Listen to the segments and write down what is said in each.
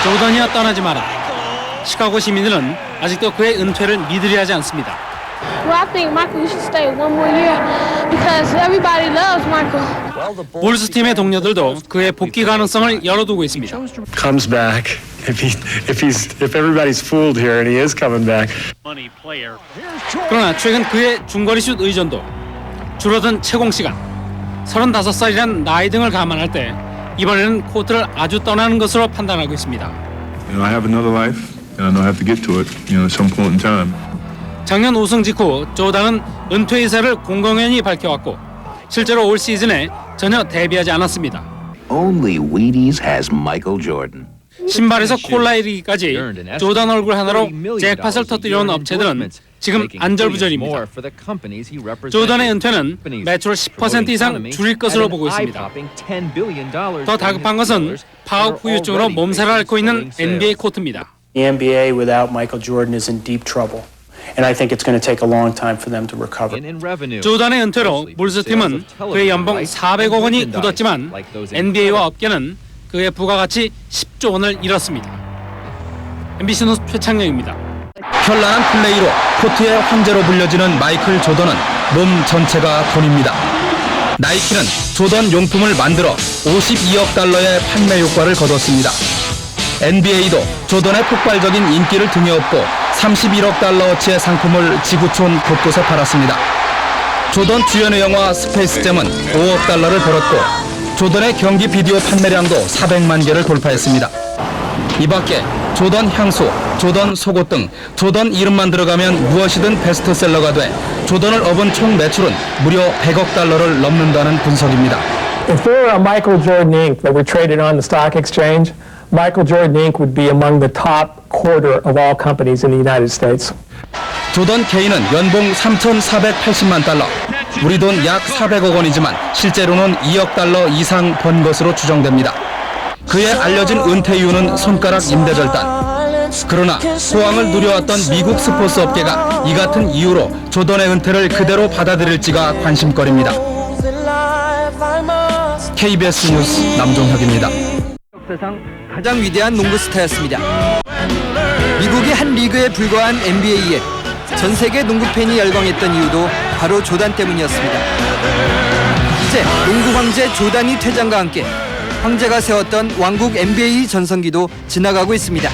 조던이여 떠나지 마라. 시카고 시민들은 아직도 그의 은퇴를 믿으려 하지 않습니다. Well, I think Michael should stay one more year because everybody loves Michael. 볼스 팀의 동료들도 그의 복귀 가능성을 열어두고 있습니다. Comes back. If everybody's fooled here and he is coming back. 그러나 최근 그의 중거리 슛 의존도, 줄어든 채공 시간, 35살이란 나이 등을 감안할 때 이번에는 코트를 아주 떠나는 것으로 판단하고 있습니다. You know, I have another life, and I know I have to get to it. You know, at some point in time. 작년 우승 직후 조던은 은퇴 의사를 공공연히 밝혀왔고 실제로 올 시즌에 전혀 데뷔하지 않았습니다. Only Wheaties has Michael Jordan. 신발에서 콜라 이르기까지 조던 얼굴 하나로 잭팟을 터뜨려온 업체들은 지금 안절부절입니다. 조던의 은퇴는 매출 10% 이상 줄일 것으로 보고 있습니다. 더 다급한 것은 파업 후유증으로 몸살을 앓고 있는 NBA 코트입니다. The NBA without Michael Jordan is in deep trouble. And I think it's going to take a long time for them to recover. 조던의 은퇴로 불스 팀은 그의 연봉 400억 원이 굳었지만 NBA와 업계는 그의 부가가치 10조 원을 잃었습니다. MBC 뉴스 최창영입니다. 현란한 플레이로 코트의 황제로 불려지는 마이클 조던은 몸 전체가 돈입니다. 나이키는 조던 용품을 만들어 52억 달러의 판매 효과를 거뒀습니다. NBA도 조던의 폭발적인 인기를 등에 업고 31억 달러어치의 상품을 지구촌 곳곳에 팔았습니다. 조던 주연의 영화 스페이스잼은 5억 달러를 벌었고 조던의 경기 비디오 판매량도 400만 개를 돌파했습니다. 이 밖에 조던 향수, 조던 속옷 등 조던 이름만 들어가면 무엇이든 베스트셀러가 돼 조던을 업은 총 매출은 무려 100억 달러를 넘는다는 분석입니다. If there were a Michael Jordan Inc. that were traded on the stock exchange, Michael Jordan Inc. would be among the top quarter of all companies in the United States. 조던 개인은 연봉 3,480만 달러, 우리 돈 약 400억 원이지만 실제로는 2억 달러 이상 번 것으로 추정됩니다. 그의 알려진 은퇴 이유는 손가락 임대절단. 그러나 호황을 누려왔던 미국 스포츠 업계가 이 같은 이유로 조던의 은퇴를 그대로 받아들일지가 관심거리입니다. KBS 뉴스 남종혁입니다. 역사상 가장 위대한 농구 스타였습니다. 미국의 한 리그에 불과한 NBA에 전 세계 농구 팬이 열광했던 이유도 바로 조단 때문이었습니다. 이제 농구 황제 조단이 퇴장과 함께 황제가 세웠던 왕국 NBA 전성기도 지나가고 있습니다.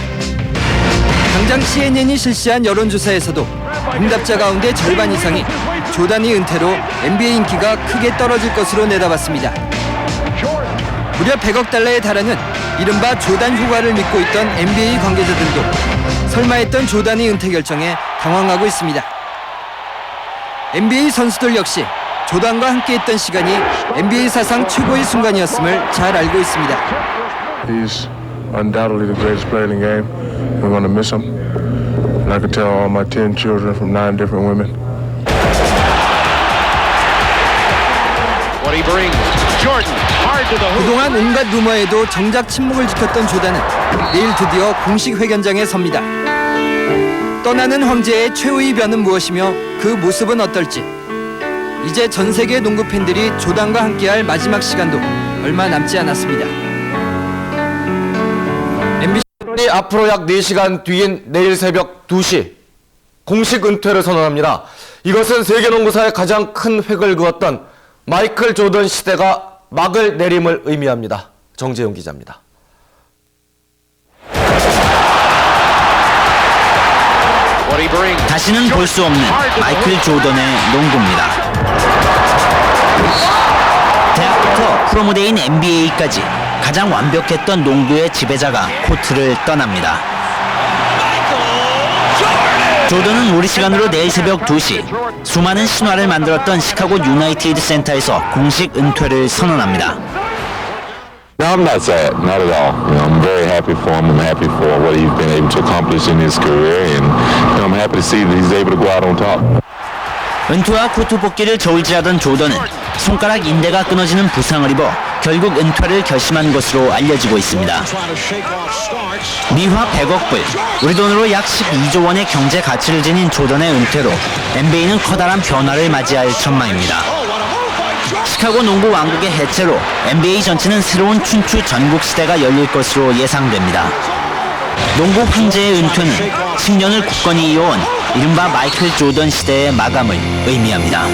당장 CNN이 실시한 여론조사에서도 응답자 가운데 절반 이상이 조단이 은퇴로 NBA 인기가 크게 떨어질 것으로 내다봤습니다. 무려 100억 달러에 달하는 이른바 조단 효과를 믿고 있던 NBA 관계자들도 설마 했던 조단의 은퇴 결정에 당황하고 있습니다. NBA 선수들 역시 조단과 함께했던 시간이 NBA 사상 최고의 순간이었음을 잘 알고 있습니다. He's undoubtedly the greatest player in the game. We're going to miss him. And I can tell all my 10 children from 9 different women. What he brings, Jordan, hard to the hoop. 그동안 온갖 루머에도 정작 침묵을 지켰던 조단은 내일 드디어 공식 회견장에 섭니다. 떠나는 황제의 최후의 변은 무엇이며 그 모습은 어떨지 이제 전 세계 농구 팬들이 조단과 함께할 마지막 시간도 얼마 남지 않았습니다. MBC 앞으로 약 4시간 뒤인 내일 새벽 2시 공식 은퇴를 선언합니다. 이것은 세계 농구사의 가장 큰 획을 그었던 마이클 조던 시대가 막을 내림을 의미합니다. 정재용 기자입니다. 다시는 볼 수 없는 마이클 조던의 농구입니다. 대학부터 프로무대인 NBA까지 가장 완벽했던 농구의 지배자가 코트를 떠납니다. 조던은 우리 시간으로 내일 새벽 2시 수많은 신화를 만들었던 시카고 유나이티드 센터에서 공식 은퇴를 선언합니다. No, I'm not sad, not at all. You know, I'm very happy for him. I'm happy for what he's been able to accomplish in his career, and you know, I'm happy to see that he's able to go out on top. 은퇴와 코트 복귀를 저울질하던 조던은 손가락 인대가 끊어지는 부상을 입어 결국 은퇴를 결심한 것으로 알려지고 있습니다. 미화 100억 불, 우리 돈으로 약 12조 원의 경제 가치를 지닌 조던의 은퇴로 NBA는 커다란 변화를 맞이할 전망입니다. 시카고 농구 왕국의 해체로 NBA 전체는 새로운 춘추 전국 시대가 열릴 것으로 예상됩니다. 농구 황제의 은퇴는 10년을 굳건히 이어온 이른바 마이클 조던 시대의 마감을 의미합니다.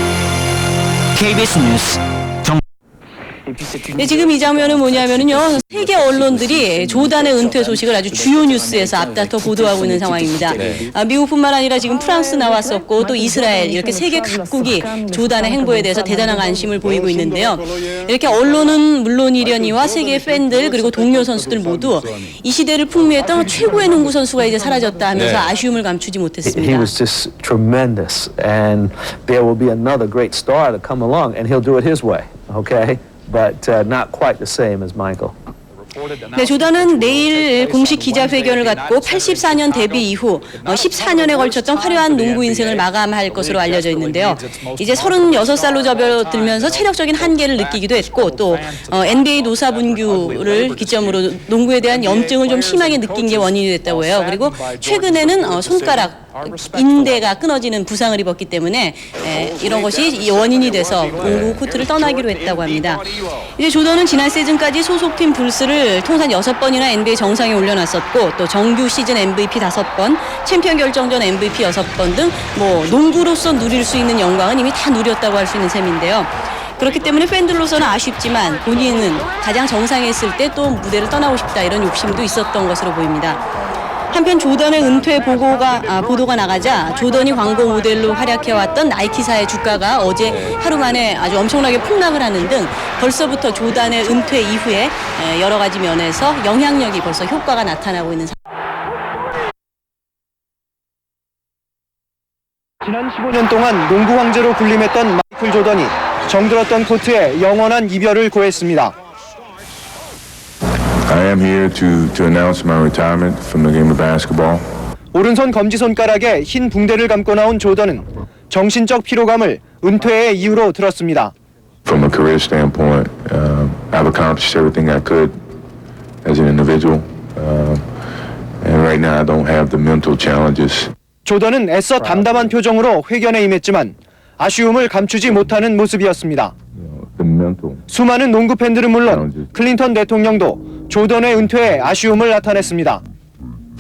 KBS 뉴스 네, 지금 이 장면은 뭐냐면요. 세계 언론들이 조단의 은퇴 소식을 아주 주요 뉴스에서 앞다퉈 보도하고 있는 상황입니다. 미국뿐만 아니라 지금 프랑스 나왔었고 또 이스라엘 이렇게 세계 각국이 조단의 행보에 대해서 대단한 관심을 보이고 있는데요. 이렇게 언론은 물론이려니와 세계 팬들 그리고 동료 선수들 모두 이 시대를 풍미했던 최고의 농구 선수가 이제 사라졌다 하면서 아쉬움을 감추지 못했습니다. He was just tremendous, and there will be another great star to come along, and he'll do it his way. Okay. But not quite the same as Michael. 네, 조던은 내일 공식 기자회견을 갖고 84년 데뷔 이후 14년에 걸쳤던 화려한 농구 인생을 마감할 것으로 알려져 있는데요. 이제 36살로 접어들면서 체력적인 한계를 느끼기도 했고 또 NBA 노사 분규를 기점으로 농구에 대한 염증을 좀 심하게 느낀 게 원인이 됐다고 해요. 그리고 최근에는 손가락 인대가 끊어지는 부상을 입었기 때문에 이런 것이 원인이 돼서 농구 코트를 떠나기로 했다고 합니다. 이제 조던은 지난 시즌까지 소속팀 불스를 통산 6번이나 NBA 정상에 올려놨었고 또 정규 시즌 MVP 5번, 챔피언 결정전 MVP 6번 등 뭐 농구로서 누릴 수 있는 영광은 이미 다 누렸다고 할 수 있는 셈인데요. 그렇기 때문에 팬들로서는 아쉽지만 본인은 가장 정상에 있을 때 또 무대를 떠나고 싶다 이런 욕심도 있었던 것으로 보입니다. 한편 조던의 은퇴 보도가 나가자 조던이 광고 모델로 활약해왔던 나이키사의 주가가 어제 하루 만에 아주 엄청나게 폭락을 하는 등 벌써부터 조던의 은퇴 이후에 여러 가지 면에서 영향력이 벌써 효과가 나타나고 있는 상황입니다. 지난 15년 동안 농구 황제로 군림했던 마이클 조던이 정들었던 코트에 영원한 이별을 고했습니다. I am here to announce my retirement from the game of basketball. 오른손 검지손가락에 흰 붕대를 감고 나온 조던은 정신적 피로감을 은퇴의 이유로 들었습니다. From a career standpoint, I've accomplished everything I could as an individual, and right now I don't have the mental challenges. 조던은 애써 담담한 표정으로 회견에 임했지만 아쉬움을 감추지 못하는 모습이었습니다. 수많은 농구 팬들은 물론 클린턴 대통령도 조던의 은퇴에 아쉬움을 나타냈습니다.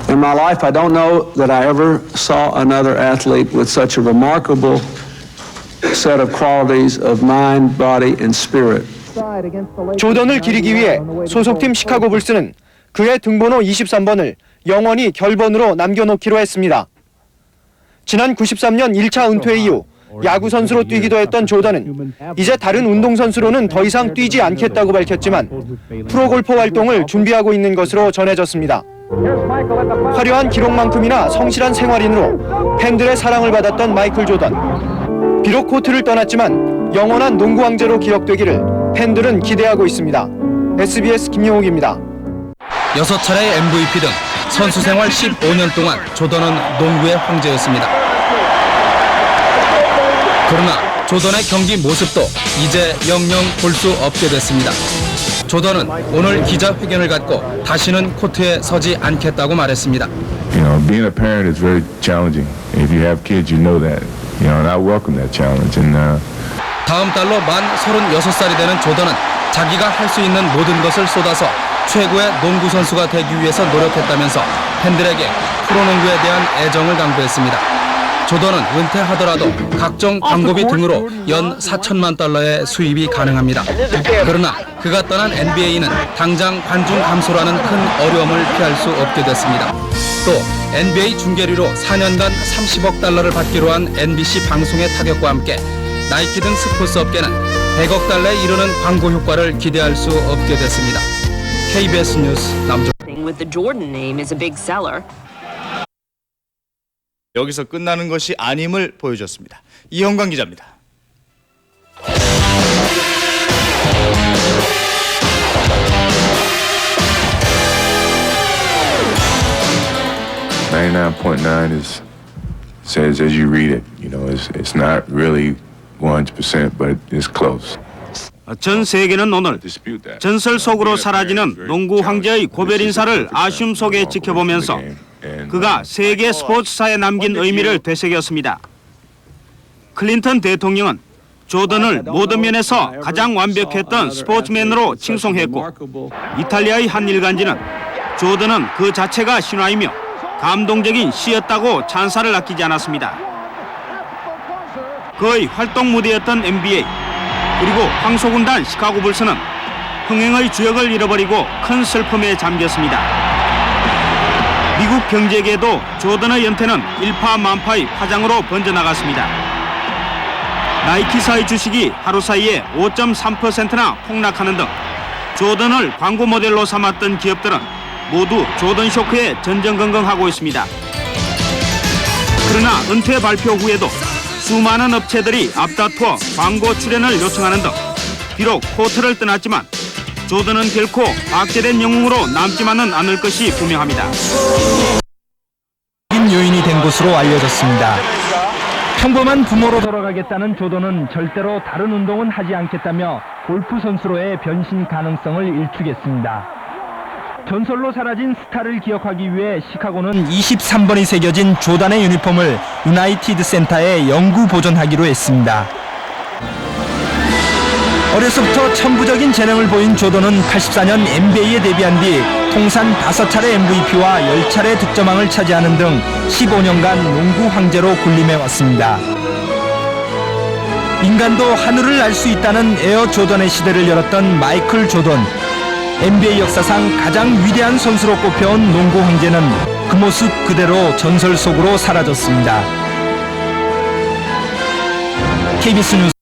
In my life, I don't know that I ever saw another athlete with such a remarkable set of qualities of mind, body, and spirit. 조던을 기리기 위해 소속팀 시카고 불스는 그의 등번호 23번을 영원히 결번으로 남겨놓기로 했습니다. 지난 93년 1차 은퇴 이후 야구 선수로 뛰기도 했던 조던은 이제 다른 운동 선수로는 더 이상 뛰지 않겠다고 밝혔지만 프로골퍼 활동을 준비하고 있는 것으로 전해졌습니다. 화려한 기록만큼이나 성실한 생활인으로 팬들의 사랑을 받았던 마이클 조던. 비록 코트를 떠났지만 영원한 농구 황제로 기억되기를 팬들은 기대하고 있습니다. SBS 김용욱입니다. 6차례 MVP 등 선수 생활 15년 동안 조던은 농구의 황제였습니다. 그러나 조던의 경기 모습도 이제 영영 볼 수 없게 됐습니다. 조던은 오늘 기자회견을 갖고 다시는 코트에 서지 않겠다고 말했습니다. You know, being a parent is very challenging. If you have kids, you know that. You know, and I welcome that challenge. And 다음 달로 만 36살이 되는 조던은 자기가 할 수 있는 모든 것을 쏟아서 최고의 농구 선수가 되기 위해서 노력했다면서 팬들에게 프로농구에 대한 애정을 당부했습니다. 조던은 은퇴하더라도 각종 광고비 등으로 연 4천만 달러의 수입이 가능합니다. 그러나 그가 떠난 NBA는 당장 관중 감소라는 큰 어려움을 피할 수 없게 됐습니다. 또 NBA 중계료로 4년간 30억 달러를 받기로 한 NBC 방송의 타격과 함께 나이키 등 스포츠 업계는 100억 달러에 이르는 광고 효과를 기대할 수 없게 됐습니다. KBS 뉴스 남종. With the Jordan name is a big seller. 여기서 끝나는 것이 아님을 보여줬습니다. 이형광 기자입니다. .99 says as you read it. You know, it's not really 100%, but it's close. 전 세계는 오늘 전설 속으로 사라지는 농구 황제의 고별 인사를 아쉬움 속에 지켜보면서 그가 세계 스포츠사에 남긴 의미를 되새겼습니다. 클린턴 대통령은 조던을 모든 면에서 가장 완벽했던 스포츠맨으로 칭송했고 이탈리아의 한 일간지는 조던은 그 자체가 신화이며 감동적인 시였다고 찬사를 아끼지 않았습니다. 그의 활동 무대였던 NBA 그리고 황소군단 시카고 불스는 흥행의 주역을 잃어버리고 큰 슬픔에 잠겼습니다. 미국 경제계에도 조던의 연태는 일파만파의 파장으로 번져나갔습니다. 나이키사의 주식이 하루 사이에 5.3%나 폭락하는 등 조던을 광고 모델로 삼았던 기업들은 모두 조던 쇼크에 전전긍긍하고 있습니다. 그러나 은퇴 발표 후에도 수많은 업체들이 앞다투어 광고 출연을 요청하는 등 비록 코트를 떠났지만 조던은 결코 박제된 영웅으로 남지만은 않을 것이 분명합니다. 요인이 된 것으로 알려졌습니다. 평범한 부모로 돌아가겠다는 조던은 절대로 다른 운동은 하지 않겠다며 골프 선수로의 변신 가능성을 일축했습니다. 전설로 사라진 스타를 기억하기 위해 시카고는 23번이 새겨진 조던의 유니폼을 유나이티드 센터에 영구 보존하기로 했습니다. 어려서부터 천부적인 재능을 보인 조던은 84년 NBA에 데뷔한 뒤 통산 5차례 MVP와 10차례 득점왕을 차지하는 등 15년간 농구 황제로 군림해왔습니다. 인간도 하늘을 날 수 있다는 에어 조던의 시대를 열었던 마이클 조던. NBA 역사상 가장 위대한 선수로 꼽혀온 농구 황제는 그 모습 그대로 전설 속으로 사라졌습니다. KBS 뉴스